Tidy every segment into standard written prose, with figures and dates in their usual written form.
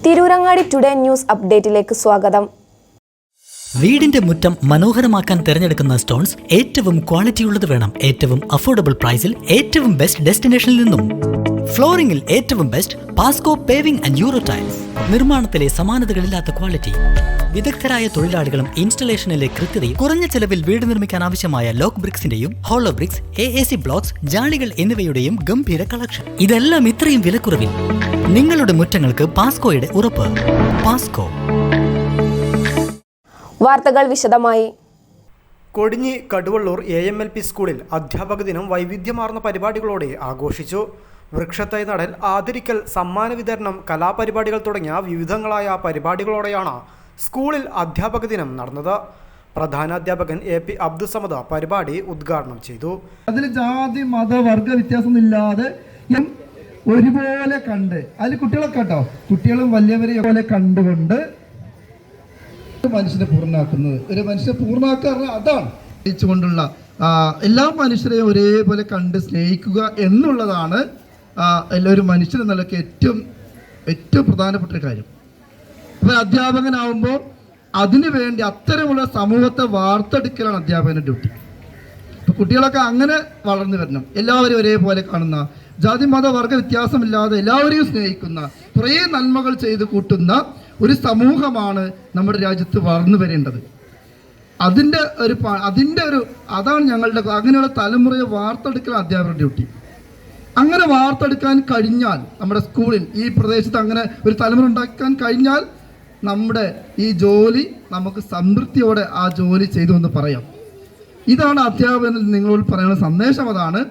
Tirurangadi today news അപ്ഡേറ്റിലേക്ക് സ്വാഗതം. വീടിന്റെ മുറ്റം മനോഹരമാക്കാൻ തിരഞ്ഞെടുക്കുന്ന സ്റ്റോൺസ് ഏറ്റവും ക്വാളിറ്റിയുള്ളത് വേണം. ഏറ്റവും അഫോർഡബിൾ പ്രൈസിൽ ഏറ്റവും ബെസ്റ്റ് ഡെസ്റ്റിനേഷനിൽ നിന്നും. ഫ്ലോറിംഗിൽ ഏറ്റവും best Pasco paving and euro tiles. നിർമ്മാണത്തിലെ സമാനതകളില്ലാത്ത ക്വാളിറ്റി, വിദഗ്ധരായ തൊഴിലാളികളും ഇൻസ്റ്റലേഷനിലെ കൃത്യതയും, കുറഞ്ഞ ചെലവിൽ വീട് നിർമ്മിക്കാൻ ആവശ്യമായ ലോക്ക് ബ്രിക്സിന്റെയും ഹോളോ ബ്രിക്സ്, AAC ബ്ലോക്സ്, ജാളികൾ എന്നിവയുടെയും ഗംഭീര കളക്ഷൻ. ഇതെല്ലാം ഇത്രയും വിലക്കുറവിൽ. നിങ്ങളുടെ മുറ്റങ്ങൾക്ക് പാസ്കോയുടെ ഉറപ്പ്. പാസ്കോ. വാർത്തകൾ വിശദമായി. കൊടിഞ്ഞി കടുവള്ളൂർ AMLP സ്കൂളിൽ അധ്യാപക ദിനം വൈവിധ്യമാർന്ന പരിപാടികളോടെ ആഘോഷിച്ചു. വൃക്ഷത്തൈ നടൽ, ആദരിക്കൽ, സമ്മാന വിതരണം, കലാപരിപാടികൾ തുടങ്ങിയ വിവിധങ്ങളായ പരിപാടികളോടെയാണ് സ്കൂളിൽ അധ്യാപക ദിനം നടന്നത്. പ്രധാനാധ്യാപകൻ AP അബ്ദുസമദ് പരിപാടി ഉദ്ഘാടനം ചെയ്തു. അതിൽ ജാതി മത വർഗ വ്യത്യാസമൊന്നുമില്ലാതെ ഒരുപോലെ കണ്ട്, അതിൽ കുട്ടികളൊക്കെ കേട്ടോ, കുട്ടികളും വലിയവരെയും പോലെ കണ്ടുകൊണ്ട് മനുഷ്യനെ പൂർണ്ണമാക്കുന്നത്. ഒരു മനുഷ്യനെ പൂർണ്ണമാക്കുക അതാണ് കൊണ്ടുള്ള എല്ലാ മനുഷ്യരെയും ഒരേപോലെ കണ്ട് സ്നേഹിക്കുക എന്നുള്ളതാണ് എല്ലാവരും മനുഷ്യൻ എന്നുള്ളതൊക്കെ ഏറ്റവും പ്രധാനപ്പെട്ട ഒരു കാര്യം. അപ്പോൾ അധ്യാപകനാവുമ്പോൾ അതിനു വേണ്ടി അത്തരമുള്ള സമൂഹത്തെ വാർത്തെടുക്കലാണ് അധ്യാപകൻ്റെ ഡ്യൂട്ടി. അപ്പോൾ കുട്ടികളൊക്കെ അങ്ങനെ വളർന്നു വരണം. എല്ലാവരും ഒരേപോലെ കാണുന്ന, ജാതി മത വർഗ വ്യത്യാസമില്ലാതെ എല്ലാവരെയും സ്നേഹിക്കുന്ന, കുറേ നന്മകൾ ചെയ്ത് കൂട്ടുന്ന ഒരു സമൂഹമാണ് നമ്മുടെ രാജ്യത്ത് വളർന്നു വരേണ്ടത്. അതാണ് ഞങ്ങളുടെ അങ്ങനെയുള്ള തലമുറയെ വാർത്തെടുക്കൽ അധ്യാപകരുടെ ഡ്യൂട്ടി. അങ്ങനെ വാർത്തെടുക്കാൻ കഴിഞ്ഞാൽ, നമ്മുടെ സ്കൂളിൽ ഈ പ്രദേശത്ത് അങ്ങനെ ഒരു തലമുറ ഉണ്ടാക്കാൻ കഴിഞ്ഞാൽ നമ്മുടെ ഈ ജോലി നമുക്ക് സംതൃപ്തിയോടെ ആ ജോലി ചെയ്തു എന്ന് പറയാം. ഇതാണ് അധ്യാപകനിൽ നിങ്ങളോട് പറയുന്ന സന്ദേശം. അതാണ്,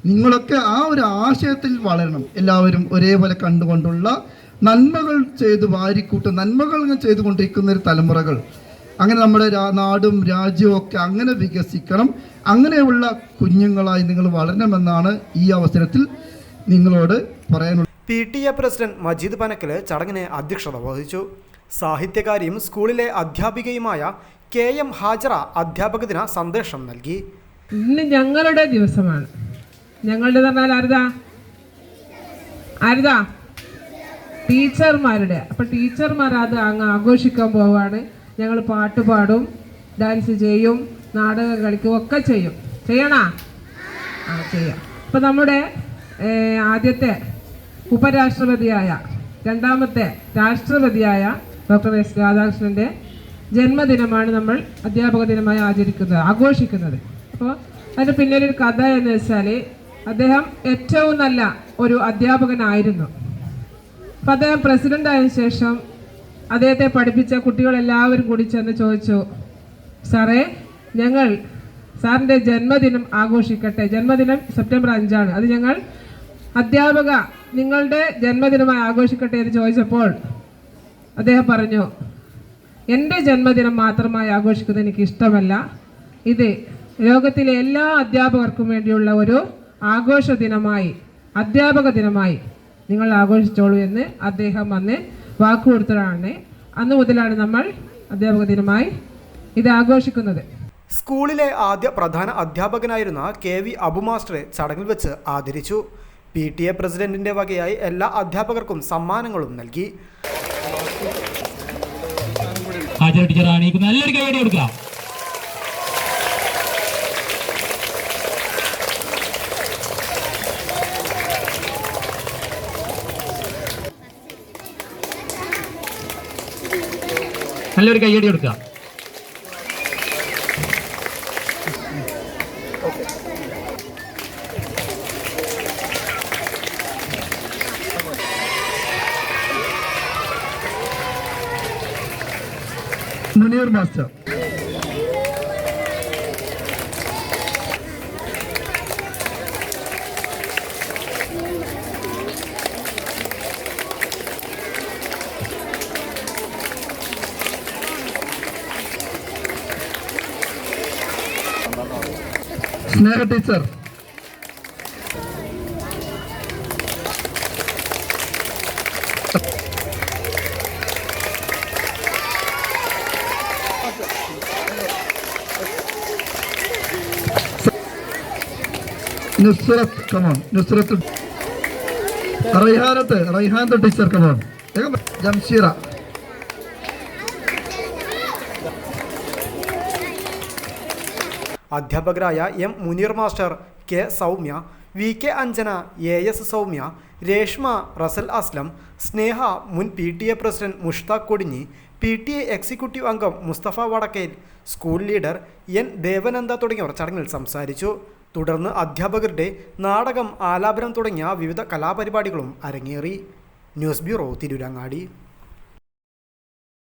നിങ്ങളൊക്കെ ആ ഒരു ആശയത്തിൽ വളരണം. എല്ലാവരും ഒരേപോലെ കണ്ടുകൊണ്ടുള്ള നന്മകൾ ചെയ്ത് വാരിക്കൂട്ട്, നന്മകൾ ചെയ്തുകൊണ്ടിരിക്കുന്ന ഒരു തലമുറകൾ, അങ്ങനെ നമ്മുടെ നാടും രാജ്യവും ഒക്കെ അങ്ങനെ വികസിക്കണം. അങ്ങനെയുള്ള കുഞ്ഞുങ്ങളായി നിങ്ങൾ വളരണമെന്നാണ് ഈ അവസരത്തിൽ നിങ്ങളോട് പറയാനുള്ളത്. PTA പ്രസിഡന്റ് മജീദ് പനക്കൽ ചടങ്ങിന് അധ്യക്ഷത വഹിച്ചു. സാഹിത്യകാരിയും സ്കൂളിലെ അധ്യാപികയുമായ KM ഹാജറ അധ്യാപക ദിന സന്ദേശം നൽകി. ഇന്ന് ഞങ്ങളുടെ ദിവസമാണ്. ഞങ്ങളുടെ പറഞ്ഞാൽ ആരുതാ ടീച്ചർമാരുടെ. അപ്പം ടീച്ചർമാർ അത് അങ്ങ് ആഘോഷിക്കാൻ പോവാണ്. ഞങ്ങൾ പാട്ട് പാടും, ഡാൻസ് ചെയ്യും, നാടകം കളിക്കും, ഒക്കെ ചെയ്യണോ? ചെയ്യാം. അപ്പം നമ്മുടെ ആദ്യത്തെ ഉപരാഷ്ട്രപതിയായ, രണ്ടാമത്തെ രാഷ്ട്രപതിയായ ഡോക്ടർ S രാധാകൃഷ്ണൻ്റെ ജന്മദിനമാണ് നമ്മൾ അധ്യാപക ദിനമായി ആഘോഷിക്കുന്നത്. അപ്പോൾ അതിന് പിന്നിലൊരു കഥ എന്ന് വെച്ചാൽ, അദ്ദേഹം ഏറ്റവും നല്ല ഒരു അധ്യാപകനായിരുന്നു. അപ്പം അദ്ദേഹം പ്രസിഡൻ്റ് ആയതിനു ശേഷം അദ്ദേഹത്തെ പഠിപ്പിച്ച കുട്ടികളെല്ലാവരും കൂടി ചെന്ന് ചോദിച്ചു, സാറേ, ഞങ്ങൾ സാറിൻ്റെ ജന്മദിനം ആഘോഷിക്കട്ടെ. ജന്മദിനം സെപ്റ്റംബർ 5 അത് ഞങ്ങൾ നിങ്ങളുടെ ജന്മദിനമായി ആഘോഷിക്കട്ടെ എന്ന് ചോദിച്ചപ്പോൾ അദ്ദേഹം പറഞ്ഞു, എൻ്റെ ജന്മദിനം മാത്രമായി ആഘോഷിക്കുന്നത് എനിക്ക് ഇഷ്ടമല്ല. ഇത് ലോകത്തിലെ എല്ലാ അധ്യാപകർക്കും വേണ്ടിയുള്ള ഒരു ആഘോഷ ദിനമായി, അധ്യാപക ദിനമായി നിങ്ങൾ ആഘോഷിച്ചോളൂ എന്ന് അദ്ദേഹം അന്ന് വാക്കുകൊടുത്തതാണ്. അന്ന് മുതലാണ് നമ്മൾ അധ്യാപക ദിനമായി ഇത് ആഘോഷിക്കുന്നത്. സ്കൂളിലെ ആദ്യ പ്രധാന അധ്യാപകനായിരുന്ന KV അബു മാസ്റ്ററെ ചടങ്ങിൽ വെച്ച് ആദരിച്ചു. PTA പ്രസിഡന്റിന്റെ വകയായി എല്ലാ അധ്യാപകർക്കും സമ്മാനങ്ങളും നൽകി. നല്ലൊരു കൈയടി കൊടുക്കാം. നല്ലൊരു കൈയടി കൊടുക്കാം. Muneer master, Sneha teacher, Nusrat, come on. Nusrat. Rayhan teacher, come on. Jamsheera. അധ്യാപകരായ M Muneer master, K Soumya, V K Anjana, S Soumya, Reshma, Rasal Aslam, Sneha, മുൻ PTA president Mushtaq Kodinji, PTA executive അംഗം Musthafa Vadakkel, school leader N Devananda തുടങ്ങിയവർ ചടങ്ങിൽ സംസാരിച്ചു. തുടർന്ന് അധ്യാപകരുടെ നാടകം, ആലാപനം തുടങ്ങിയ വിവിധ കലാപരിപാടികളും അരങ്ങേറി. News bureau, Tirurangadi.